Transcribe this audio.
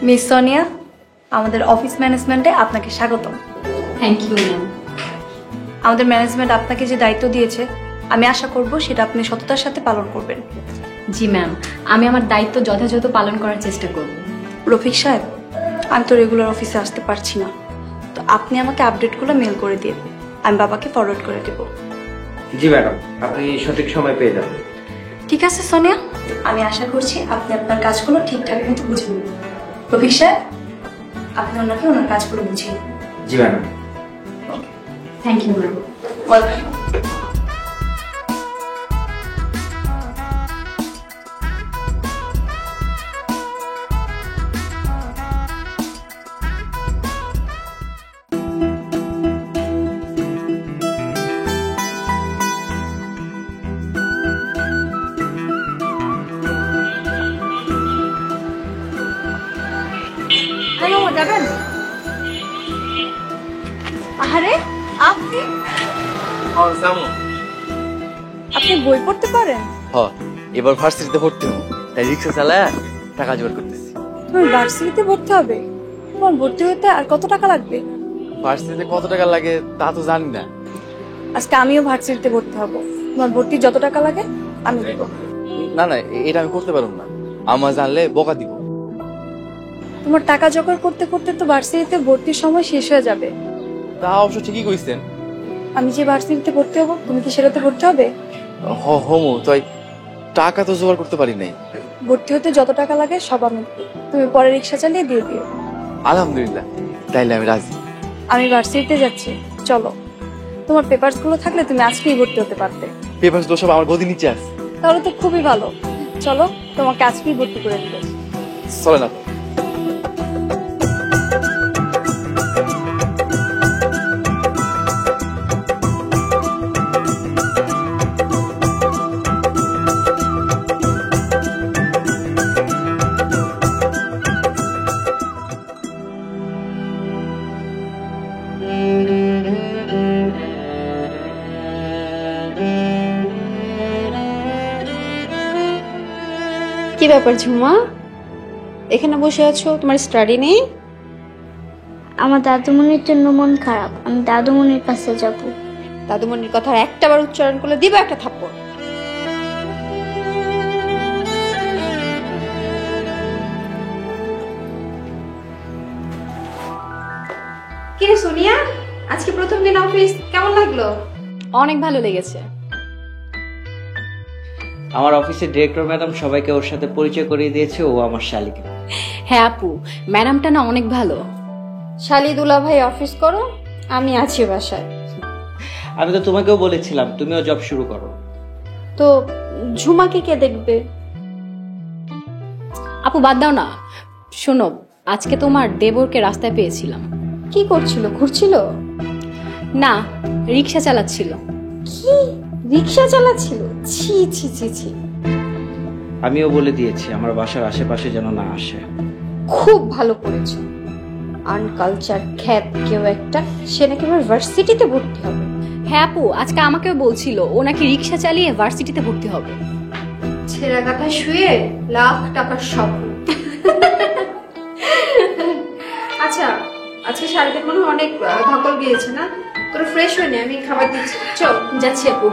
Miss Sonia, আমাদের office ম্যানেজমেন্টে আপনাকে স্বাগতম। Thank you ma'am. আমাদের ম্যানেজমেন্ট আপনাকে যে দায়িত্ব দিয়েছে, আমি আশা করব সেটা আপনি সততার সাথে পালন করবেন। জি ম্যাম, আমি আমার দায়িত্ব যথাযথ পালন করার চেষ্টা করব। রফিক সাহেব, আমি তো রেগুলার অফিসে আসতে পারছি না, তো আপনি আমাকে আপডেটগুলো মেল করে দিন, আমি বাবাকে ফরওয়ার্ড করে দেব। জি ম্যাডাম, আপনি সঠিক সময় পেয়ে যাবেন। ঠিক আছে সোনিয়া, আমি আশা করছি আপনি আপনার কাজগুলো ঠিকঠাক মতো বুঝে নেবেন। রফিক সাহেব, আপনি ওনাকে ওনার কাজগুলো বুঝিয়ে দিন। জি madam. Thank you ma'am. Welcome. Hello, যাবেন? আরে আপনি আপনি বই পড়তে পারেন? এবার ভার্সিটিতে ভর্তি হবো, তাই রিক্সা চালায় টাকা জোগাড় করতেছি। তুমি ভার্সিটিতে ভর্তি হবে? তোমার ভর্তি হতে আর কত টাকা লাগবে? ভার্সিটিতে কত টাকা লাগে তা তো জানি না। আজকে আমিও ভার্সিটিতে ভর্তি হব। তোমার ভর্তি যত টাকা লাগে আমি দেবো। না না, এটা আমি করতে পারবো না, আমার জানলে বকা দিব। তোমার টাকা জোগাড় করতে করতে তো ভার্সিটিতে ভর্তির সময় শেষ হয়ে যাবে। তা অবশ্য ঠিকই কইছেন। আমি যে ভার্সিটিতে ভর্তি হব, তুমি কি সেটাতে ভর্তি হবে? হমু তাই, টাকা তো জোগাড় করতে পারি নাই। ভর্তি হতে যত টাকা লাগে সব আমি দেব। তুমি পরে রিক্সা চালিয়ে দিয়ে দিও। আলহামদুলিল্লাহ, তাইলে আমি রাজি। আমি ভার্সিটিতে যাচ্ছি, চলো। তোমার পেপারস গুলো থাকলে তুমি আজকেই ভর্তি হতে পারতে। পেপার তো সব আমার গদি নিচে আছে। তাহলে তো খুবই ভালো। চলো, তোমাকে আজকেই ভর্তি করে দিবে। চলে না। কি ব্যাপার ঝুমা, এখানে বসে আছো? তোমার স্টাডি নেই? আমার দাদুমণির জন্য মন খারাপ, আমি দাদুমণির কাছে যাব। দাদুমণির কথা একটাবার উচ্চারণ করলে দিবা একটা থাপ্পড়। কি রে সোনিয়া, আজকে প্রথম দিন অফিস, কেমন লাগলো? অনেক ভালো লেগেছে। আমার অফিসের ডিরেক্টর ম্যাডাম সবাইকে ওর সাথে পরিচয় করিয়ে দিয়েছে, ও আমার শালিকা। হ্যাঁ আপু, ম্যাডামটা না অনেক ভালো। শালি দুলা ভাই অফিস করো, আমি আছি বাসায়। আমি তো তোমাকেও বলেছিলাম তুমিও জব শুরু করো। তো ঝুমাকে কে দেখবে? আপু বাদ দাও না, শোনো, আজকে তোমার দেবরকে রাস্তায় পেয়েছিলাম। কি করছিল? ঘুরছিল? না, রিক্সা চালাচ্ছিল। কি রিক্সা চালাচ্ছিল? ছি ছি ছি ছি। আমিও বলে দিয়েছি আমার বাসার আশেপাশে যেন না আসে। খুব ভালো করেছো। আনকালচার খ্যাত কেউ একটা, সে নাকি আমার ভার্সিটিতে ভর্তি হবে। হ্যাঁ আপু, আজকে আমাকেও বলছিল ও নাকি রিক্সা চালিয়ে ভার্সিটিতে ভর্তি হবে। ছেঁড়া কাটা শুয়ে লাখ টাকার স্বপ্ন। আচ্ছা, আজকে সারাদিন মনে হয় অনেক ধকল গিয়েছে না? তোর ফ্রেশ হয়নি, আমি খাবার দিচ্ছি। চল যাচ্ছি আপু।